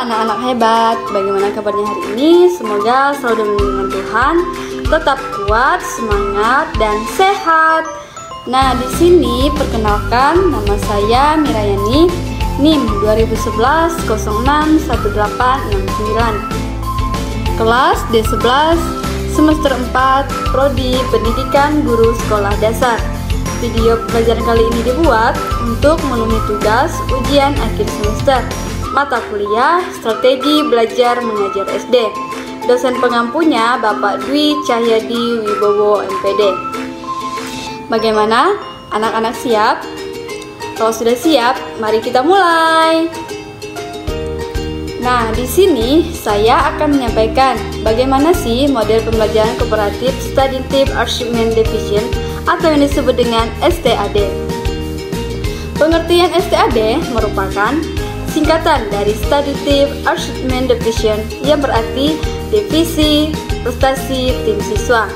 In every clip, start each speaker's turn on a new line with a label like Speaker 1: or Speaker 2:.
Speaker 1: anak-anak hebat, bagaimana kabarnya hari ini? Semoga selalu dalam lindungan Tuhan, tetap kuat, semangat, dan sehat. Nah, di sini perkenalkan, nama saya Mirayani, NIM 2011 06 1869, kelas D11, semester 4, Prodi Pendidikan Guru Sekolah Dasar. Video pelajaran kali ini dibuat untuk memenuhi tugas ujian akhir semester mata kuliah Strategi Belajar Mengajar SD. Dosen pengampunya Bapak Dwi Cahyadi Wibowo MPD. Bagaimana? Anak-anak siap? Kalau sudah siap, mari kita mulai. Nah, di sini saya akan menyampaikan bagaimana sih model pembelajaran kooperatif Study Team Achievement Division atau yang disebut dengan STAD. Pengertian STAD merupakan singkatan dari Study Team Achievement Division yang berarti divisi prestasi tim siswa,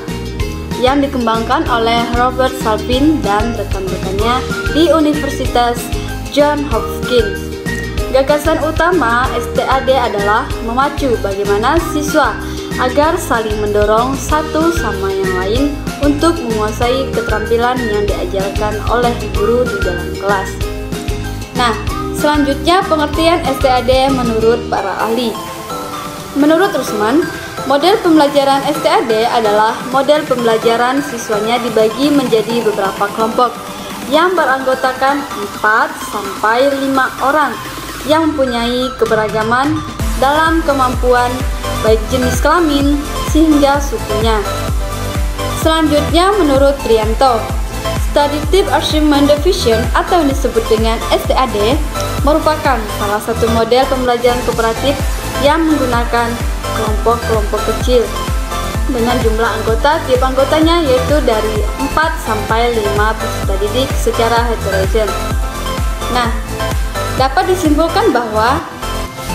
Speaker 1: yang dikembangkan oleh Robert Salvin dan rekan-rekannya di Universitas Johns Hopkins. Gagasan utama STAD adalah memacu bagaimana siswa agar saling mendorong satu sama yang lain untuk menguasai keterampilan yang diajarkan oleh guru di dalam kelas. Nah, selanjutnya pengertian STAD menurut para ahli. Menurut Rusman, model pembelajaran STAD adalah model pembelajaran siswanya dibagi menjadi beberapa kelompok yang beranggotakan 4-5 orang yang mempunyai keberagaman dalam kemampuan baik jenis kelamin sehingga sukunya. Selanjutnya menurut Trianto, Study Team Achievement Division atau yang disebut dengan STAD merupakan salah satu model pembelajaran kooperatif yang menggunakan kelompok-kelompok kecil dengan jumlah anggota tiap anggotanya yaitu dari 4-5 peserta didik secara heterogen. Nah, dapat disimpulkan bahwa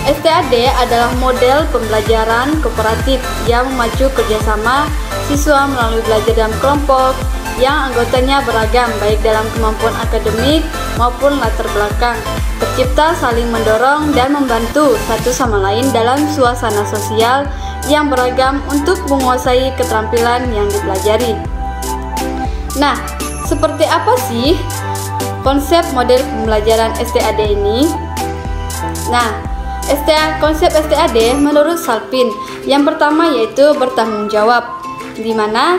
Speaker 1: STAD adalah model pembelajaran kooperatif yang memacu kerjasama siswa melalui belajar dalam kelompok yang anggotanya beragam baik dalam kemampuan akademik maupun latar belakang, tercipta saling mendorong dan membantu satu sama lain dalam suasana sosial yang beragam untuk menguasai keterampilan yang dipelajari. Nah, seperti apa sih konsep model pembelajaran STAD ini? Nah, konsep STAD menurut Salvin yang pertama yaitu bertanggung jawab, di mana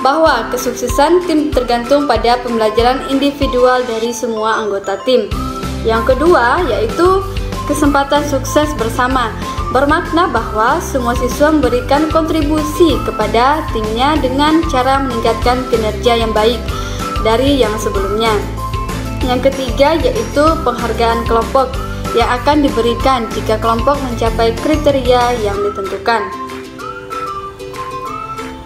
Speaker 1: bahwa kesuksesan tim tergantung pada pembelajaran individual dari semua anggota tim. Yang kedua yaitu kesempatan sukses bersama, bermakna bahwa semua siswa memberikan kontribusi kepada timnya dengan cara meningkatkan kinerja yang baik dari yang sebelumnya. Yang ketiga yaitu penghargaan kelompok yang akan diberikan jika kelompok mencapai kriteria yang ditentukan.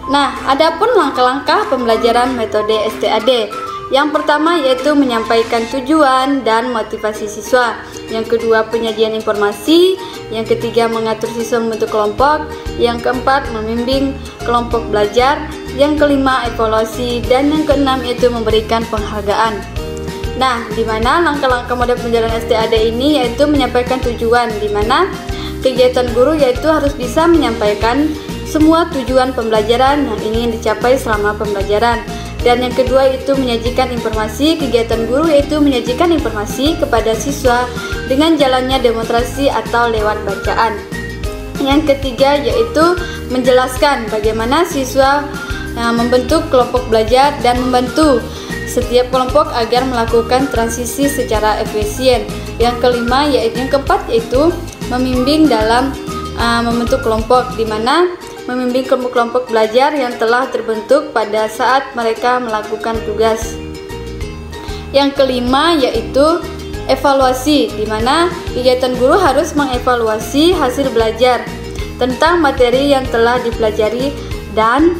Speaker 1: Nah, adapun langkah-langkah pembelajaran metode STAD. Yang pertama yaitu menyampaikan tujuan dan motivasi siswa. Yang kedua penyajian informasi. Yang ketiga mengatur siswa membentuk kelompok. Yang keempat membimbing kelompok belajar. Yang kelima evaluasi. Dan yang keenam yaitu memberikan penghargaan. Nah, di mana langkah-langkah model pembelajaran STAD ini yaitu menyampaikan tujuan, di mana kegiatan guru yaitu harus bisa menyampaikan semua tujuan pembelajaran yang ingin dicapai selama pembelajaran. Dan yang kedua itu menyajikan informasi, kegiatan guru yaitu menyajikan informasi kepada siswa dengan jalannya demonstrasi atau lewat bacaan. Yang ketiga yaitu menjelaskan bagaimana siswa membentuk kelompok belajar dan membantu setiap kelompok agar melakukan transisi secara efisien. Yang kelima yang keempat yaitu membimbing dalam membentuk kelompok, di mana membimbing kelompok belajar yang telah terbentuk pada saat mereka melakukan tugas. Yang kelima yaitu evaluasi, di mana kegiatan guru harus mengevaluasi hasil belajar tentang materi yang telah dipelajari dan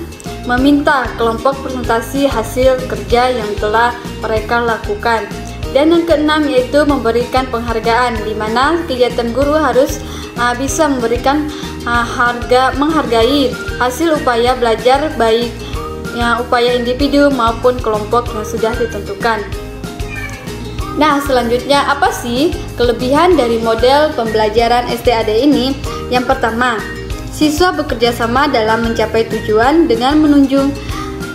Speaker 1: meminta kelompok presentasi hasil kerja yang telah mereka lakukan. Dan yang keenam yaitu memberikan penghargaan, di mana kegiatan guru harus bisa memberikan menghargai hasil upaya belajar baik upaya individu maupun kelompok yang sudah ditentukan. Nah, selanjutnya apa sih kelebihan dari model pembelajaran STAD ini? Yang pertama, siswa bekerja sama dalam mencapai tujuan dengan menunjang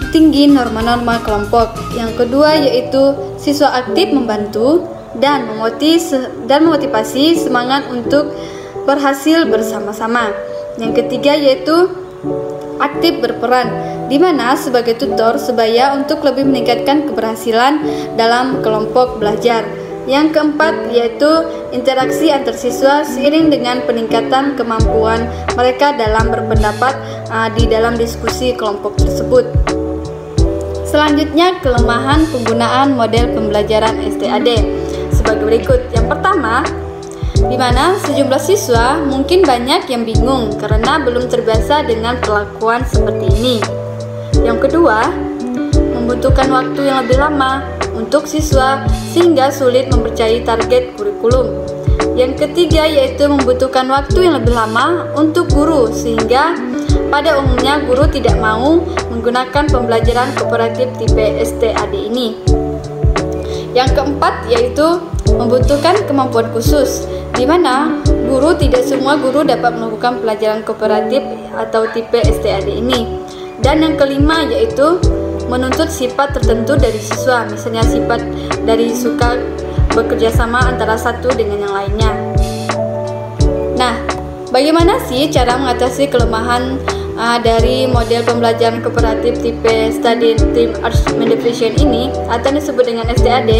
Speaker 1: tinggi norma-norma kelompok. Yang kedua yaitu siswa aktif membantu dan memotivasi semangat untuk berhasil bersama-sama. Yang ketiga yaitu aktif berperan, di mana sebagai tutor sebaya untuk lebih meningkatkan keberhasilan dalam kelompok belajar. Yang keempat yaitu interaksi antar siswa seiring dengan peningkatan kemampuan mereka dalam berpendapat di dalam diskusi kelompok tersebut. Selanjutnya, kelemahan penggunaan model pembelajaran STAD sebagai berikut. Yang pertama, di mana sejumlah siswa mungkin banyak yang bingung karena belum terbiasa dengan perlakuan seperti ini. Yang kedua, membutuhkan waktu yang lebih lama untuk siswa sehingga sulit mempercayai target kurikulum. Yang ketiga yaitu membutuhkan waktu yang lebih lama untuk guru sehingga pada umumnya guru tidak mau menggunakan pembelajaran kooperatif tipe STAD ini. Yang keempat yaitu membutuhkan kemampuan khusus, di mana tidak semua guru dapat melakukan pelajaran kooperatif atau tipe STAD ini. Dan yang kelima yaitu menuntut sifat tertentu dari siswa, misalnya sifat dari suka bekerja sama antara satu dengan yang lainnya. Nah, bagaimana sih cara mengatasi kelemahan dari model pembelajaran kooperatif tipe Study Team Arrangement Division ini atau disebut dengan STAD?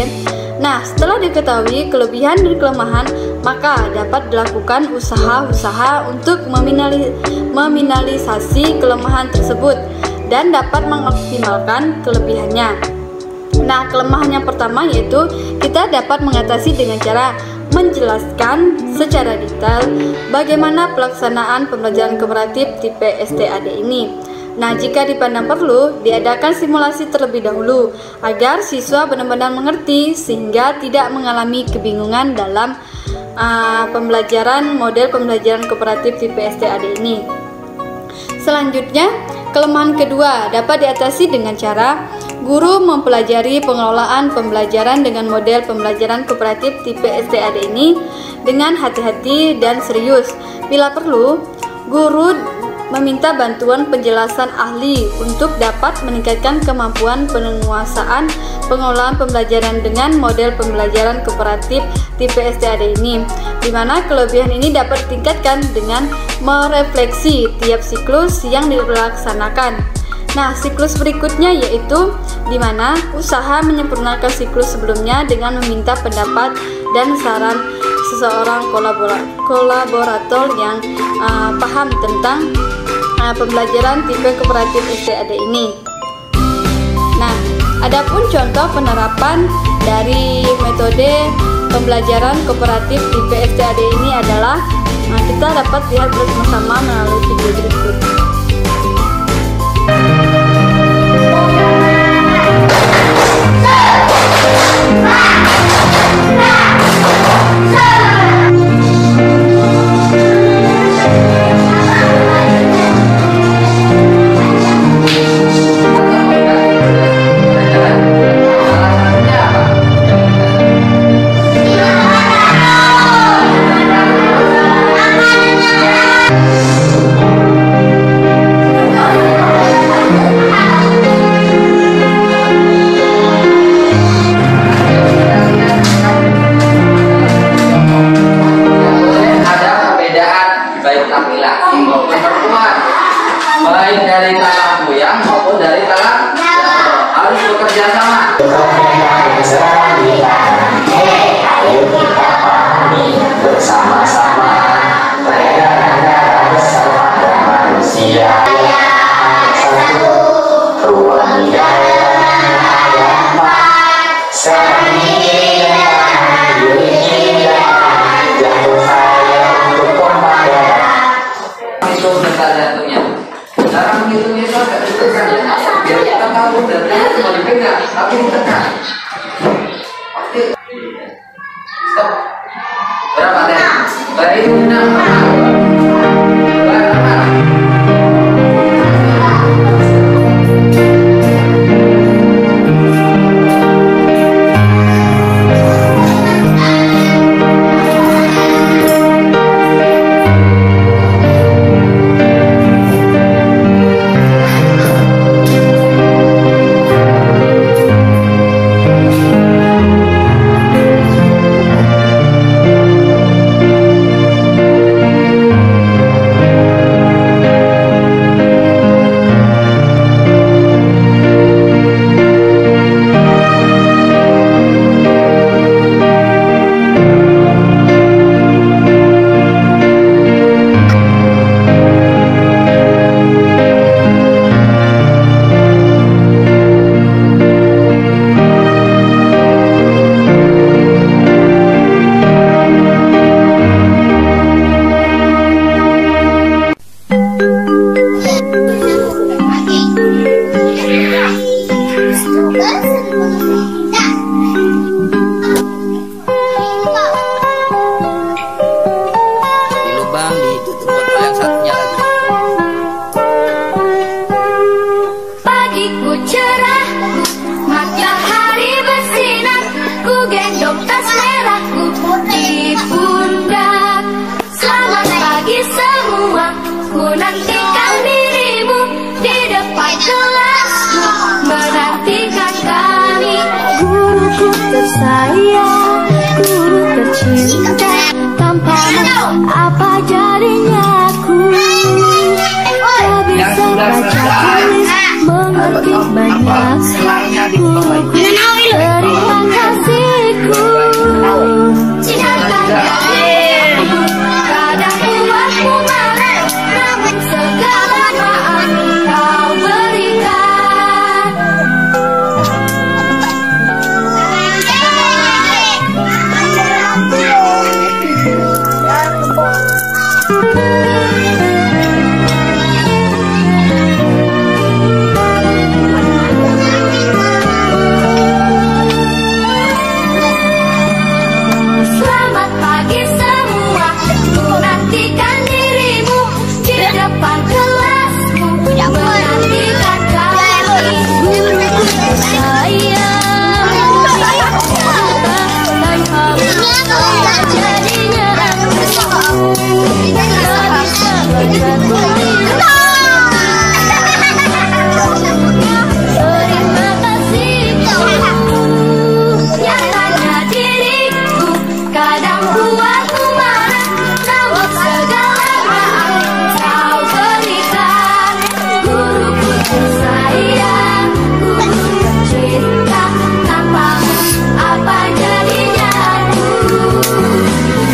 Speaker 1: Nah, setelah diketahui kelebihan dan kelemahan, maka dapat dilakukan usaha-usaha untuk meminimalisasi kelemahan tersebut dan dapat mengoptimalkan kelebihannya. Nah, kelemahan yang pertama yaitu kita dapat mengatasi dengan cara menjelaskan secara detail bagaimana pelaksanaan pembelajaran kooperatif tipe STAD ini. Nah, jika dipandang perlu, diadakan simulasi terlebih dahulu agar siswa benar-benar mengerti sehingga tidak mengalami kebingungan dalam model pembelajaran kooperatif tipe STAD ini. Selanjutnya, kelemahan kedua dapat diatasi dengan cara guru mempelajari pengelolaan pembelajaran dengan model pembelajaran kooperatif tipe STAD ini dengan hati-hati dan serius. Bila perlu, guru meminta bantuan penjelasan ahli untuk dapat meningkatkan kemampuan penguasaan pengelolaan pembelajaran dengan model pembelajaran kooperatif tipe STAD ini, di mana kelebihan ini dapat ditingkatkan dengan merefleksi tiap siklus yang dilaksanakan. Nah, siklus berikutnya yaitu di mana usaha menyempurnakan siklus sebelumnya dengan meminta pendapat dan saran seseorang kolaborator yang paham tentang pembelajaran tipe kooperatif STAD ini. Nah, adapun contoh penerapan dari metode pembelajaran kooperatif tipe STAD ini adalah kita dapat lihat bersama-sama melalui video berikut.
Speaker 2: Baik dari tanah buyang maupun dari tanah harus bekerja sama. Ayo kita pahami bersama-sama peredaran darah bersama dan manusia satu ruang hidayah empat seni jatuh saya untuk komandan itu bentar jatuhnya. Cara menghitungnya itu agak ditekan ya, biar kita tahu dan cuma dipegang, tapi ditekan. Oke, stop. Berapa deh? Baik, 6.
Speaker 3: banyakku terima kasihku. Kadang buatku marah, namun segala maaf kau berikan. Selamat pagi semua, ku nantikan dirimu di depan kelasmu, menantikan kami. Guruku tersayang, tanpamu jadinya aku tak bisa baca tulis. Terima kasihku yang tanya diriku, kadang buatku marah, namun segala maaf kau berikan. Guruku tersayang, guru tercinta, tanpamu apa jadinya aku?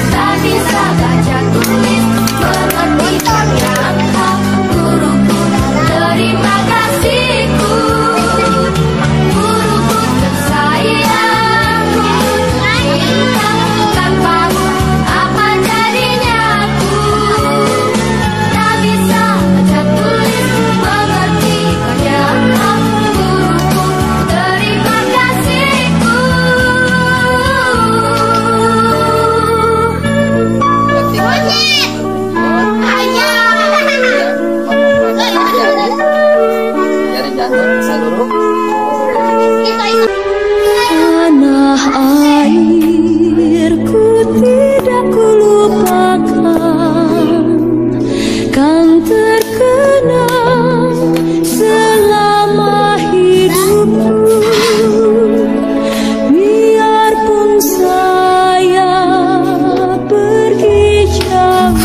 Speaker 3: Tak bisa baca tulis, mengerti ternyata. Guruku terima kasihku, guruku tersayang, guru tercinta, tanpamu apa jadinya aku? Tak bisa baca tulis, mengerti ternyata. Guruku terima kasihku.
Speaker 2: Jari jantung seluruh.
Speaker 3: Tanah airku tidak kulupakan, kan terkenang selama hidupku. Biarpun saya pergi jauh,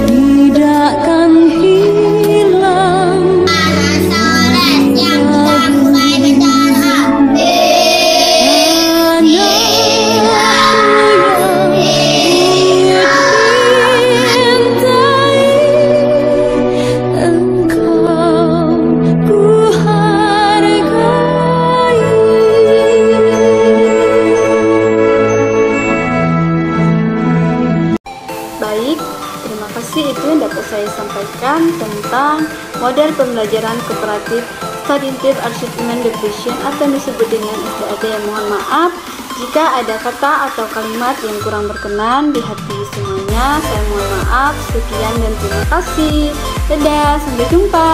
Speaker 3: tidak kan hilang
Speaker 1: Baik, terima kasih, itu yang dapat saya sampaikan tentang model pembelajaran kooperatif Studying Achievement Division atau disebut dengan STAD. Mohon maaf jika ada kata atau kalimat yang kurang berkenan di hati semuanya. Saya mohon maaf. Sekian dan terima kasih. Dadah, sampai jumpa.